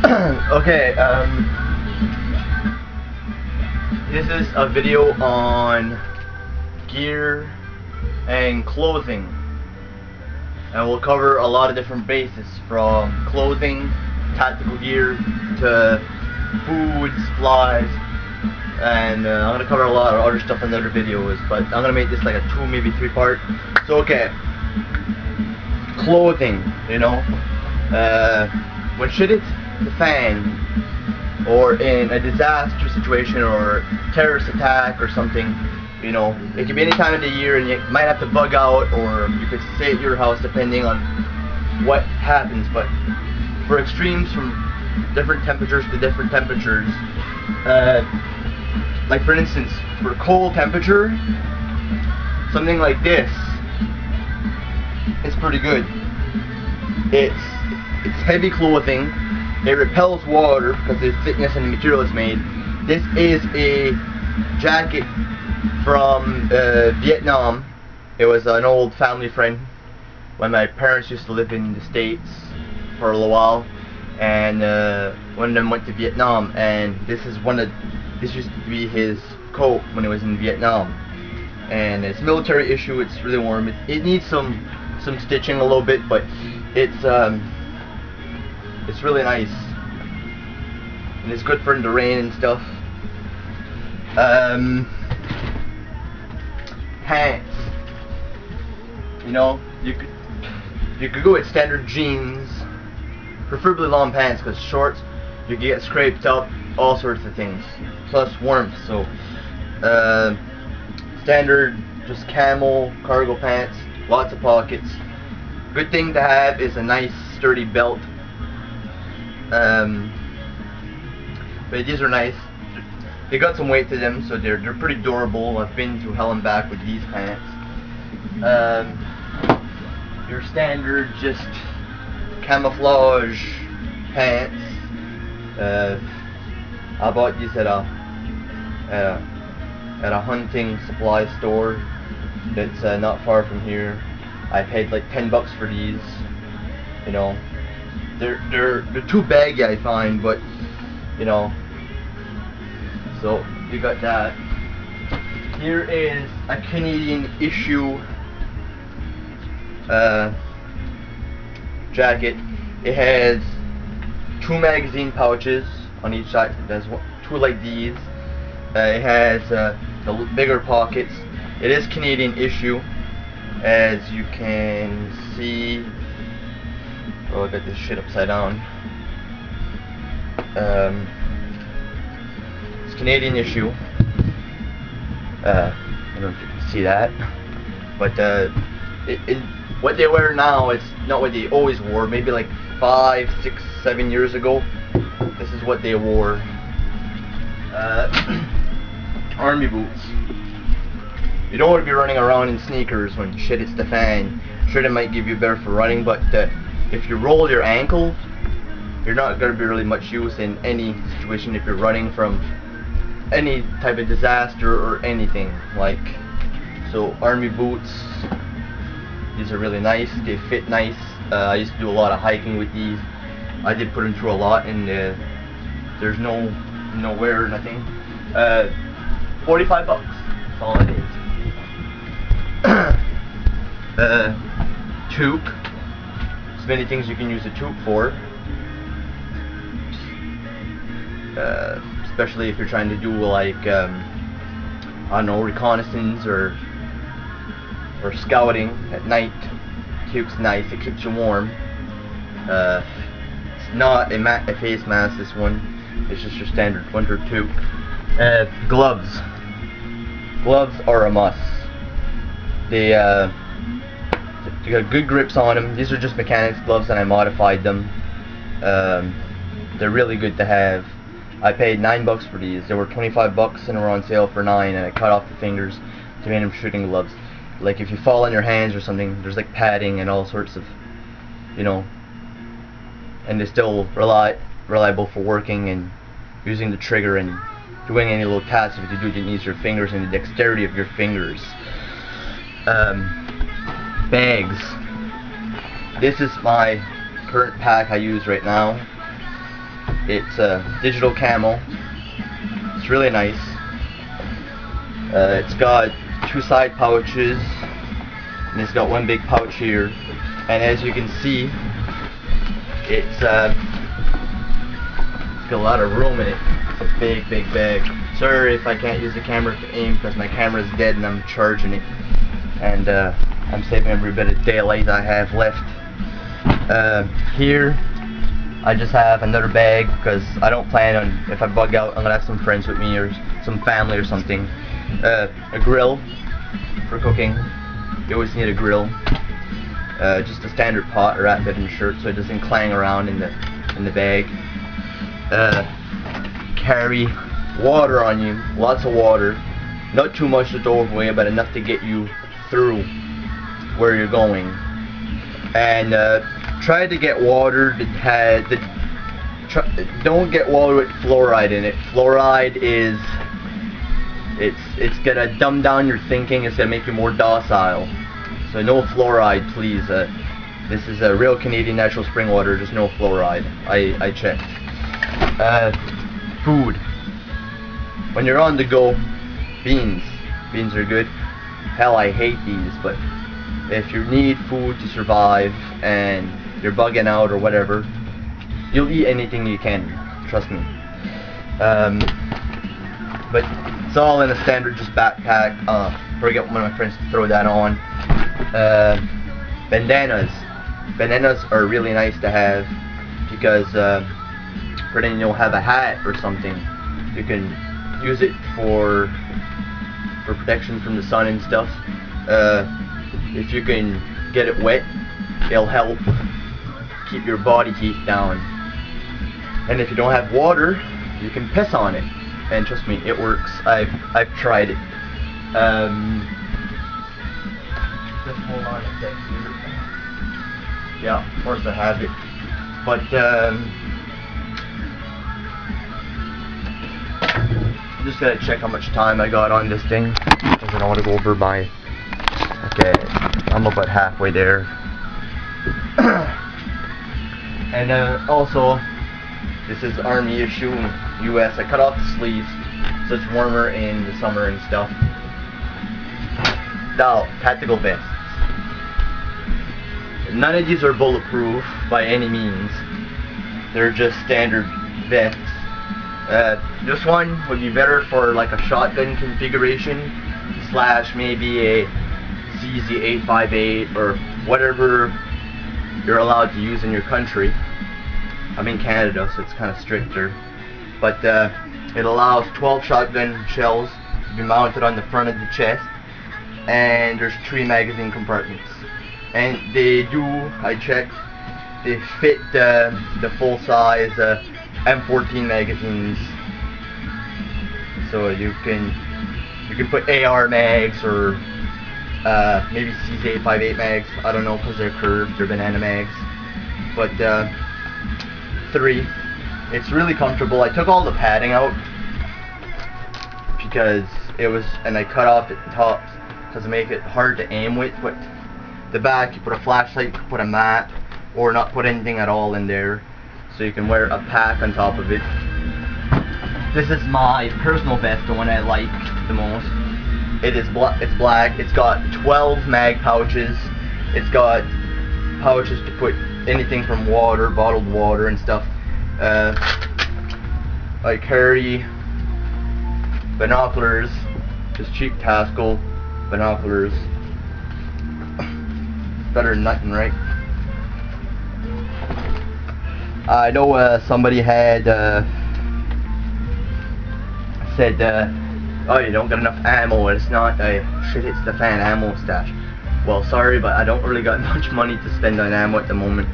Okay, this is a video on gear and clothing, and we'll cover a lot of different bases, from clothing, tactical gear, to food, supplies, and I'm gonna cover a lot of other stuff in other videos, but I'm gonna make this like a 2, maybe 3 part. So okay, clothing, you know, when shit hits the fan, or in a disaster situation or terrorist attack or something, you know, it could be any time of the year and you might have to bug out, or you could stay at your house depending on what happens. But for extremes, from different temperatures to different temperatures, like for instance, for cold temperature, something like this is pretty good. It's heavy clothing. It repels water because of the thickness and the material it's made. This is a jacket from Vietnam. It was an old family friend when my parents used to live in the States for a little while, and one of them went to Vietnam, and this used to be his coat when he was in Vietnam, and it's a military issue. It's really warm. It needs some stitching a little bit, but it's really nice, and it's good for in the rain and stuff. Pants, you know, you could go with standard jeans, preferably long pants, because shorts you can get scraped up, all sorts of things, plus warmth. So standard just camel cargo pants, lots of pockets. Good thing to have is a nice sturdy belt. But these are nice. They got some weight to them, so they're pretty durable. I've been to hell and back with these pants. Your standard just camouflage pants. I bought these at a hunting supply store that's not far from here. I paid like $10 for these. You know, they're too baggy, I find, but you know. So you got that. Here is a Canadian issue jacket. It has 2 magazine pouches on each side. It has 2 like these. It has the bigger pockets. It is Canadian issue, as you can see. Oh, I got this shit upside down. It's Canadian issue. I don't know if you can see that, but what they wear now is not what they always wore. Maybe like 5, 6, 7 years ago, this is what they wore. Army boots. You don't want to be running around in sneakers when shit hits the fan. Sure, they might give you better for running, but if you roll your ankle, you're not going to be really much use in any situation if you're running from any type of disaster or anything. Like, so army boots, these are really nice. They fit nice. I used to do a lot of hiking with these. I did put them through a lot, and there's no wear or nothing. $45. That's all it is. Toque. There's many things you can use a toque for. Especially if you're trying to do like I don't know, reconnaissance or scouting at night. Toque's nice. It keeps you warm. It's not a face mask. This one, it's just your standard winter toque. Gloves. Gloves are a must. They got good grips on them. These are just mechanics gloves, and I modified them. They're really good to have. I paid $9 for these. They were $25 and were on sale for $9, and I cut off the fingers to make them shooting gloves. Like if you fall on your hands or something, there's like padding and all sorts of, you know, and they're still reliable for working and using the trigger and doing any little tasks. If you do, you need your fingers and the dexterity of your fingers. Bags. This is my current pack I use right now. It's digital camo. It's really nice. It's got 2 side pouches, and it's got 1 big pouch here. And as you can see, it's got a lot of room in it. It's a big bag. Sorry if I can't use the camera to aim because my camera is dead and I'm charging it. And I'm saving every bit of daylight I have left. Here I just have another bag because I don't plan on, if I bug out, I'm gonna have some friends with me or some family or something. A grill for cooking. You always need a grill. Just a standard pot or rat bed and shirt so it doesn't clang around in the bag. Carry water on you, lots of water, not too much to throw away, but enough to get you through where you're going. And try to get water that has don't get water with fluoride in it. Fluoride is it's gonna dumb down your thinking. It's gonna make you more docile. So no fluoride, please. This is a real Canadian natural spring water. Just no fluoride. I checked. Food. When you're on the go, beans. Beans are good. Hell, I hate these, but if you need food to survive and you're bugging out or whatever, you'll eat anything you can. Trust me. But it's all in a standard just backpack. Probably get one of my friends to throw that on. Bandanas. Bandanas are really nice to have because pretending you'll have a hat or something, you can use it for protection from the sun and stuff. If you can get it wet, it'll help keep your body heat down. And if you don't have water, you can piss on it, and trust me, it works. I've tried it. Just hold on a sec here. Yeah, of course I have it, but I'm just gonna check how much time I got on this thing because I don't want to go over my. Okay, I'm about halfway there. And also, this is Army issue in US. I cut off the sleeves so it's warmer in the summer and stuff. Now, tactical vests. None of these are bulletproof by any means. They're just standard vests. This one would be better for like a shotgun configuration / maybe a ZZ858 or whatever you're allowed to use in your country. I'm in Canada, so it's kind of stricter. But it allows 12 shotgun shells to be mounted on the front of the chest, and there's 3 magazine compartments. And they do, I checked, they fit the full size M14 magazines. So you can put AR mags or maybe CZ858 mags. I don't know because they're curved, they're banana mags. But 3. It's really comfortable. I took all the padding out because it was, and I cut off the top to make it hard to aim with. But the back, you put a flashlight, you can put a map, or not put anything at all in there. So you can wear a pack on top of it. This is my personal vest, the one I like the most. It's black. It's got 12 mag pouches. It's got pouches to put anything from water, bottled water and stuff. I carry binoculars, just cheap Tasco binoculars. Better than nothing, right? I know somebody had said, oh, you don't got enough ammo. It's not shit, it's the fan ammo stash. Well, sorry, but I don't really got much money to spend on ammo at the moment.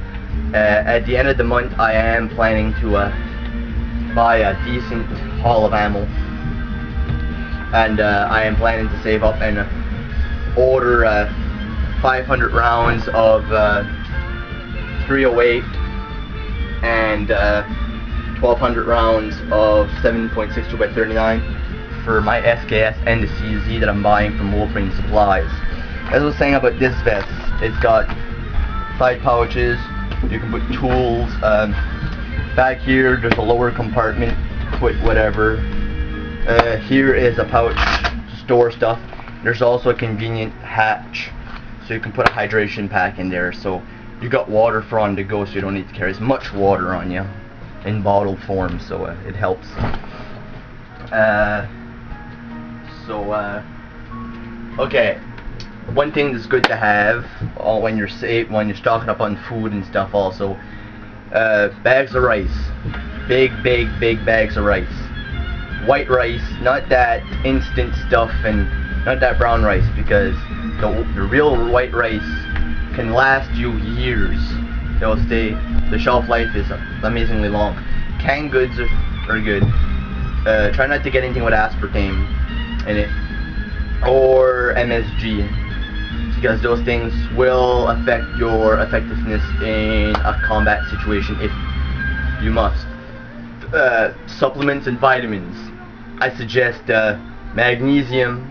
At the end of the month, I am planning to buy a decent haul of ammo, and I am planning to save up and order 500 rounds of 308 and 1200 rounds of 7.62x39 for my SKS and the CZ that I'm buying from Wolverine Supplies. As I was saying about this vest, it's got side pouches. You can put tools. Back here, there's a lower compartment to put whatever. Here is a pouch to store stuff. There's also a convenient hatch, so you can put a hydration pack in there. So you got water for on the go, so you don't need to carry as much water on you in bottled form. So it helps. Okay. One thing that's good to have when you're stocking up on food and stuff also, bags of rice. Big bags of rice. White rice, not that instant stuff and not that brown rice, because the real white rice can last you years. It'll stay, the shelf life is amazingly long. Canned goods are good. Try not to get anything with aspartame in it or MSG, because those things will affect your effectiveness in a combat situation if you must. Supplements and vitamins. I suggest magnesium,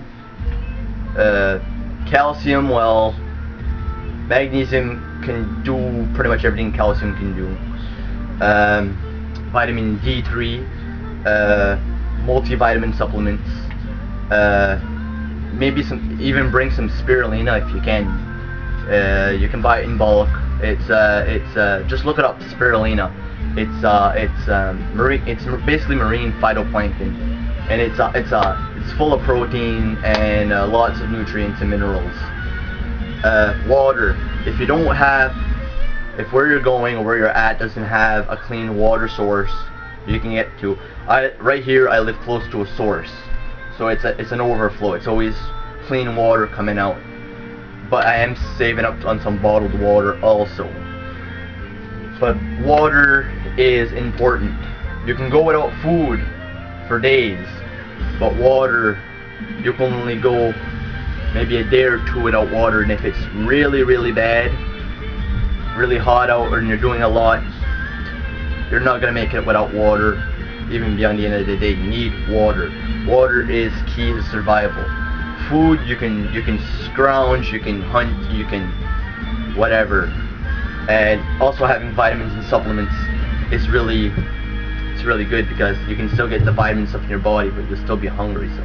calcium. Well, magnesium can do pretty much everything calcium can do. Vitamin D3, multivitamin supplements. Maybe even bring some spirulina if you can. You can buy it in bulk. It's just look it up, spirulina. It's basically marine phytoplankton, and it's full of protein and lots of nutrients and minerals. Water. If you don't have, if where you're going or where you're at doesn't have a clean water source you can get to. Right here I live close to a source, so it's an overflow. It's always clean water coming out. But I am saving up on some bottled water also. But water is important. You can go without food for days, but water, you can only go maybe a day or two without water. And if it's really bad, really hot out, and you're doing a lot, you're not gonna make it without water. Even beyond the end of the day, you need water. Water is key to survival. Food, you can scrounge, you can hunt, you can whatever. And also having vitamins and supplements is really good, because you can still get the vitamin stuff in your body, but you'll still be hungry. So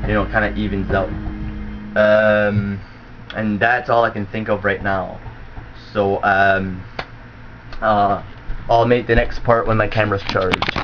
it kind of evens out. And that's all I can think of right now. So I'll make the next part when my camera's charged.